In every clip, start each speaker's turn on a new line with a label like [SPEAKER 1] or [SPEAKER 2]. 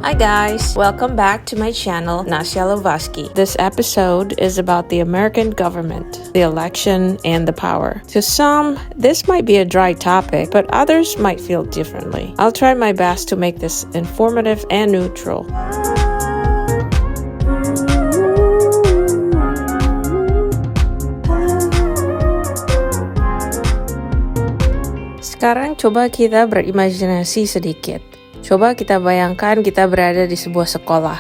[SPEAKER 1] Hi guys, welcome back to my channel, Nasya Lovaski. This episode is about the American government, the election, and the power. To some, this might be a dry topic, but others might feel differently. I'll try my best to make this informative and neutral. Sekarang coba kita berimajinasi sedikit. Coba kita bayangkan kita berada di sebuah sekolah.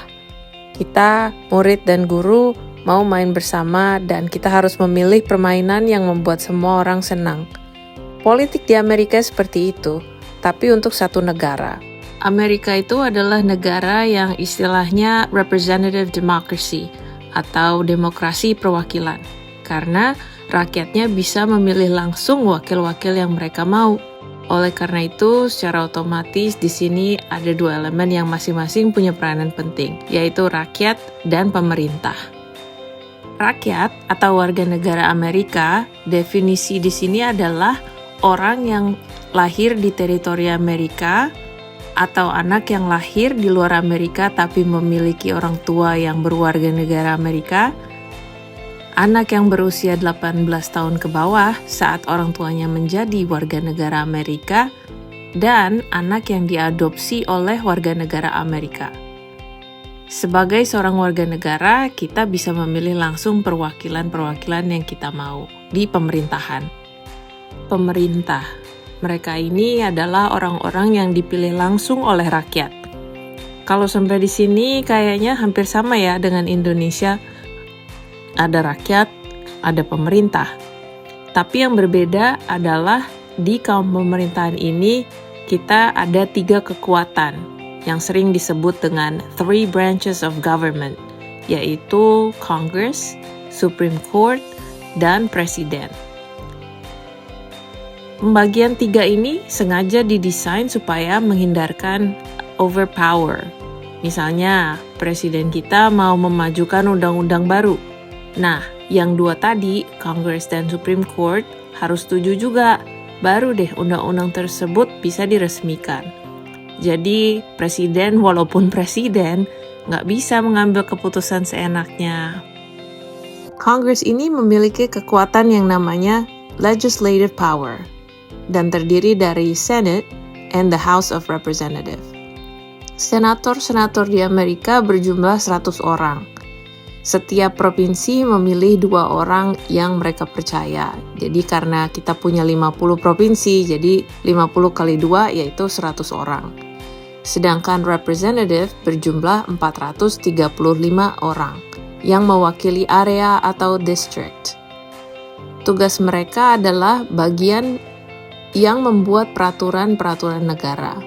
[SPEAKER 1] Kita, murid dan guru, mau main bersama dan kita harus memilih permainan yang membuat semua orang senang. Politik di Amerika seperti itu, tapi untuk satu negara. Amerika itu adalah negara yang istilahnya representative democracy atau demokrasi perwakilan. Karena rakyatnya bisa memilih langsung wakil-wakil yang mereka mau. Oleh karena itu, secara otomatis di sini ada dua elemen yang masing-masing punya peranan penting, yaitu rakyat dan pemerintah. Rakyat atau warga negara Amerika, definisi di sini adalah orang yang lahir di teritori Amerika atau anak yang lahir di luar Amerika tapi memiliki orang tua yang berwarga negara Amerika, anak yang berusia 18 tahun ke bawah saat orang tuanya menjadi warga negara Amerika, dan anak yang diadopsi oleh warga negara Amerika. Sebagai seorang warga negara, kita bisa memilih langsung perwakilan-perwakilan yang kita mau di pemerintahan. Pemerintah, mereka ini adalah orang-orang yang dipilih langsung oleh rakyat. Kalau sampai di sini kayaknya hampir sama ya dengan Indonesia. Ada rakyat, ada pemerintah. Tapi yang berbeda adalah di kaum pemerintahan ini kita ada 3 kekuatan yang sering disebut dengan 3 branches of government, yaitu Congress, Supreme Court, dan Presiden. Pembagian 3 ini sengaja didesain supaya menghindarkan overpower. Misalnya, presiden kita mau memajukan undang-undang baru. Nah, yang 2 tadi, Congress dan Supreme Court, harus setuju juga. Baru deh undang-undang tersebut bisa diresmikan. Jadi, presiden walaupun presiden, nggak bisa mengambil keputusan seenaknya. Congress ini memiliki kekuatan yang namanya legislative power, dan terdiri dari Senate and the House of Representatives. Senator-senator di Amerika berjumlah 100 orang. Setiap provinsi memilih 2 orang yang mereka percaya. Jadi karena kita punya 50 provinsi, jadi 50 kali 2 yaitu 100 orang. Sedangkan representative berjumlah 435 orang yang mewakili area atau district. Tugas mereka adalah bagian yang membuat peraturan-peraturan negara.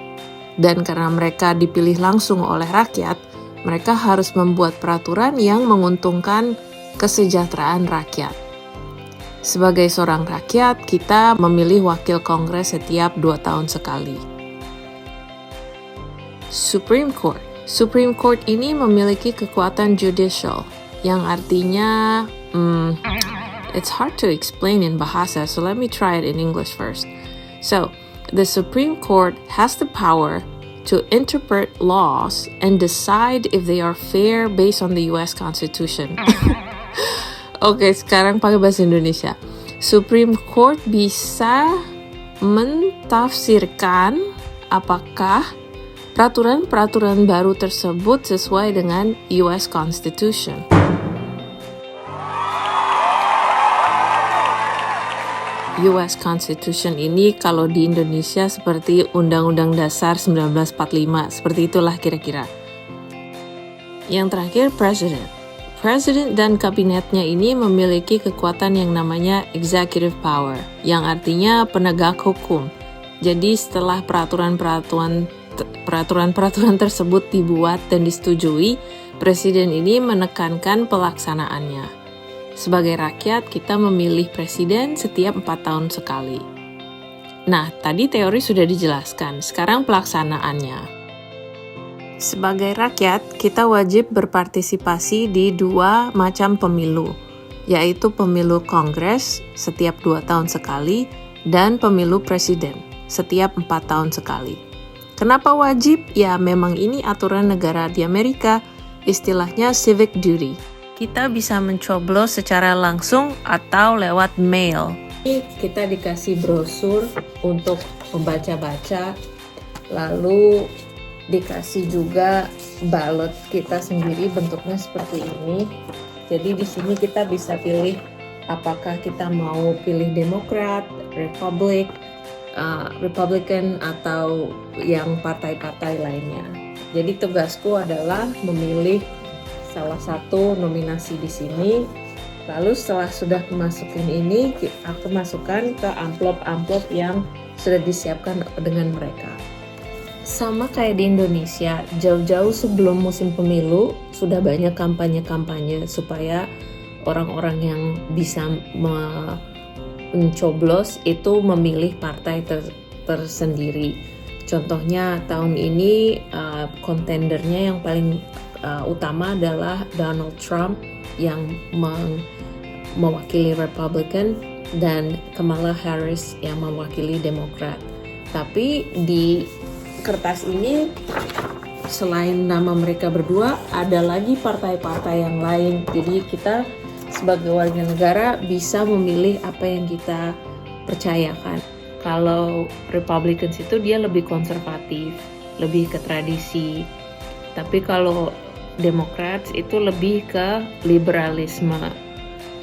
[SPEAKER 1] Dan karena mereka dipilih langsung oleh rakyat, mereka harus membuat peraturan yang menguntungkan kesejahteraan rakyat. Sebagai seorang rakyat, kita memilih wakil kongres setiap 2 tahun sekali. Supreme Court. Supreme Court ini memiliki kekuatan judicial, yang artinya, it's hard to explain in bahasa, so let me try it in English first. So, the Supreme Court has the power to interpret laws and decide if they are fair based on the US Constitution. Oke, sekarang pakai bahasa Indonesia. Supreme Court bisa mentafsirkan apakah peraturan-peraturan baru tersebut sesuai dengan US Constitution. US Constitution ini kalau di Indonesia seperti Undang-Undang Dasar 1945, seperti itulah kira-kira. Yang terakhir, President. President dan kabinetnya ini memiliki kekuatan yang namanya executive power, yang artinya penegak hukum. Jadi setelah peraturan-peraturan tersebut dibuat dan disetujui, Presiden ini menekankan pelaksanaannya. Sebagai rakyat, kita memilih presiden setiap 4 tahun sekali. Nah, tadi teori sudah dijelaskan, sekarang pelaksanaannya. Sebagai rakyat, kita wajib berpartisipasi di 2 macam pemilu, yaitu pemilu Kongres setiap 2 tahun sekali dan pemilu presiden setiap 4 tahun sekali. Kenapa wajib? Ya memang ini aturan negara di Amerika, istilahnya civic duty. Kita bisa mencoblos secara langsung atau lewat mail. Kita dikasih brosur untuk membaca-baca, lalu dikasih juga ballot kita sendiri, bentuknya seperti ini. Jadi di sini kita bisa pilih apakah kita mau pilih Demokrat, Republican atau yang partai-partai lainnya. Jadi tugasku adalah memilih salah satu nominasi di sini. Lalu setelah sudah masukin ini, aku masukkan ke amplop-amplop yang sudah disiapkan dengan mereka. Sama kayak di Indonesia, jauh-jauh sebelum musim pemilu sudah banyak kampanye-kampanye supaya orang-orang yang bisa mencoblos itu memilih partai tersendiri. Contohnya tahun ini kontendernya yang paling utama adalah Donald Trump yang mewakili Republican dan Kamala Harris yang mewakili Demokrat. Tapi di kertas ini selain nama mereka berdua ada lagi partai-partai yang lain. Jadi kita sebagai warga negara bisa memilih apa yang kita percayakan. Kalau Republicans itu dia lebih konservatif, lebih ke tradisi. Tapi kalau Democrats itu lebih ke liberalisme.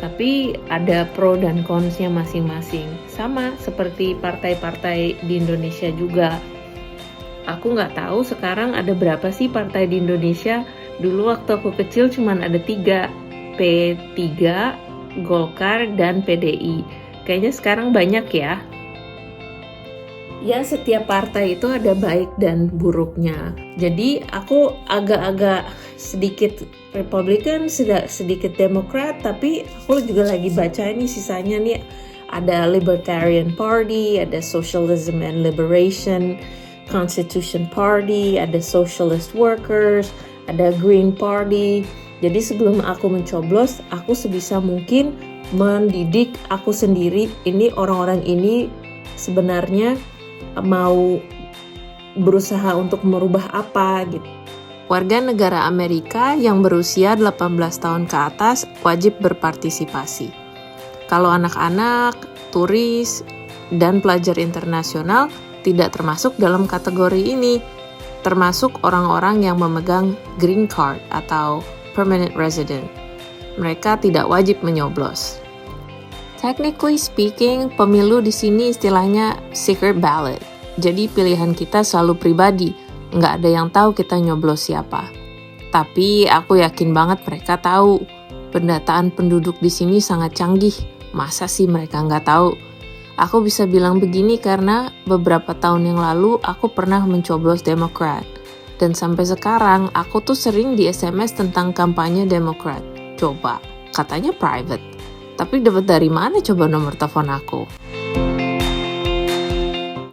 [SPEAKER 1] Tapi ada pro dan consnya masing-masing. Sama seperti partai-partai di Indonesia juga. Aku nggak tahu sekarang ada berapa sih partai di Indonesia. Dulu waktu aku kecil cuman ada 3. P3, Golkar, dan PDI. Kayaknya sekarang banyak ya. Ya, setiap partai itu ada baik dan buruknya. Jadi aku agak-agak sedikit Republican, sedikit Demokrat, tapi aku juga lagi baca ini sisanya nih. Ada Libertarian Party, ada Socialism and Liberation, Constitution Party, ada Socialist Workers, ada Green Party. Jadi sebelum aku mencoblos, aku sebisa mungkin mendidik aku sendiri. Ini orang-orang ini sebenarnya mau berusaha untuk merubah apa gitu. Warga negara Amerika yang berusia 18 tahun ke atas wajib berpartisipasi. Kalau anak-anak, turis, dan pelajar internasional tidak termasuk dalam kategori ini, termasuk orang-orang yang memegang green card atau permanent resident. Mereka tidak wajib menyoblos. Technically speaking, pemilu di sini istilahnya secret ballot. Jadi pilihan kita selalu pribadi, nggak ada yang tahu kita nyoblos siapa. Tapi aku yakin banget mereka tahu. Pendataan penduduk di sini sangat canggih. Masa sih mereka nggak tahu? Aku bisa bilang begini karena beberapa tahun yang lalu aku pernah mencoblos Demokrat. Dan sampai sekarang aku tuh sering di SMS tentang kampanye Demokrat. Coba, katanya private. Tapi dapat dari mana coba nomor telepon aku?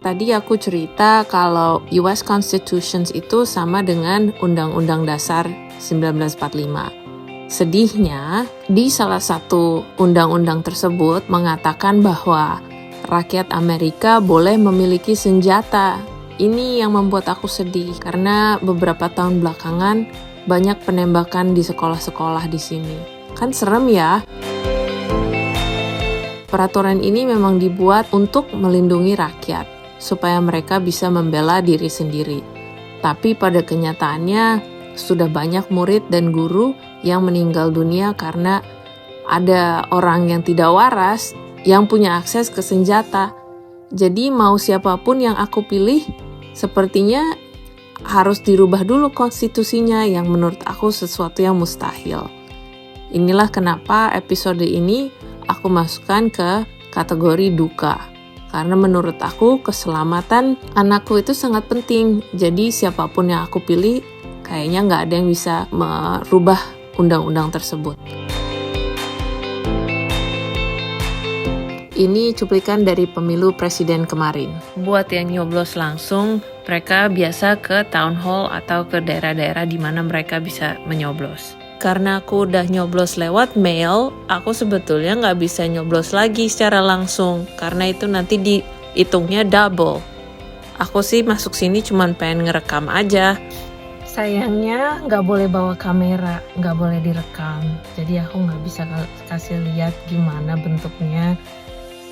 [SPEAKER 1] Tadi aku cerita kalau US Constitution itu sama dengan Undang-Undang Dasar 1945. Sedihnya, di salah satu undang-undang tersebut mengatakan bahwa rakyat Amerika boleh memiliki senjata. Ini yang membuat aku sedih karena beberapa tahun belakangan banyak penembakan di sekolah-sekolah di sini. Kan serem ya? Peraturan ini memang dibuat untuk melindungi rakyat, supaya mereka bisa membela diri sendiri. Tapi pada kenyataannya, sudah banyak murid dan guru yang meninggal dunia karena ada orang yang tidak waras yang punya akses ke senjata. Jadi mau siapapun yang aku pilih, sepertinya harus dirubah dulu konstitusinya yang menurut aku sesuatu yang mustahil. Inilah kenapa episode ini aku masukkan ke kategori duka. Karena menurut aku keselamatan anakku itu sangat penting. Jadi siapapun yang aku pilih, kayaknya nggak ada yang bisa merubah undang-undang tersebut. Ini cuplikan dari pemilu presiden kemarin. Buat yang nyoblos langsung, mereka biasa ke town hall atau ke daerah-daerah di mana mereka bisa menyoblos. Karena aku udah nyoblos lewat mail, aku sebetulnya nggak bisa nyoblos lagi secara langsung, karena itu nanti dihitungnya double. Aku sih masuk sini cuman pengen ngerekam aja. Sayangnya nggak boleh bawa kamera, nggak boleh direkam. Jadi aku nggak bisa kasih lihat gimana bentuknya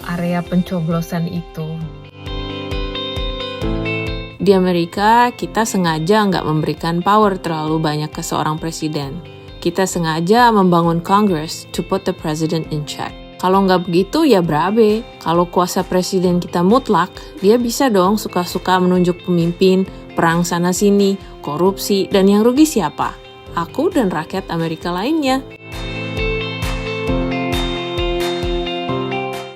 [SPEAKER 1] area pencoblosan itu. Di Amerika, kita sengaja nggak memberikan power terlalu banyak ke seorang presiden. Kita sengaja membangun Congress to put the president in check. Kalau nggak begitu, ya berabe. Kalau kuasa presiden kita mutlak, dia bisa dong suka-suka menunjuk pemimpin, perang sana-sini, korupsi, dan yang rugi siapa? Aku dan rakyat Amerika lainnya.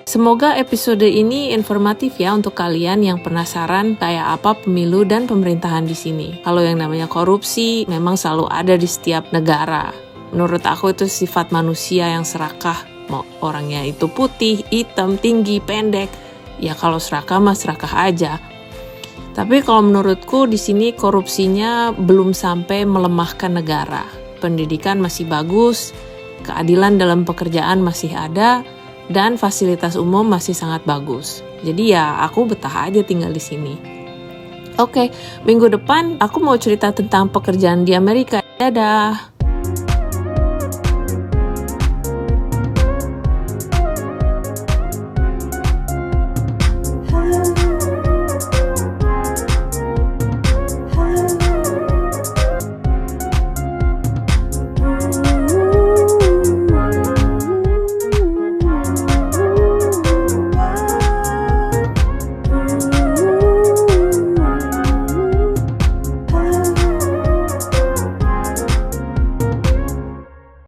[SPEAKER 1] Semoga episode ini informatif ya untuk kalian yang penasaran kayak apa pemilu dan pemerintahan di sini. Kalau yang namanya korupsi memang selalu ada di setiap negara. Menurut aku itu sifat manusia yang serakah. Mau orangnya itu putih, hitam, tinggi, pendek. Ya kalau serakah mah serakah aja. Tapi kalau menurutku di sini korupsinya belum sampai melemahkan negara. Pendidikan masih bagus, keadilan dalam pekerjaan masih ada, dan fasilitas umum masih sangat bagus. Jadi ya aku betah aja tinggal di sini. Oke, minggu depan aku mau cerita tentang pekerjaan di Amerika. Dadah!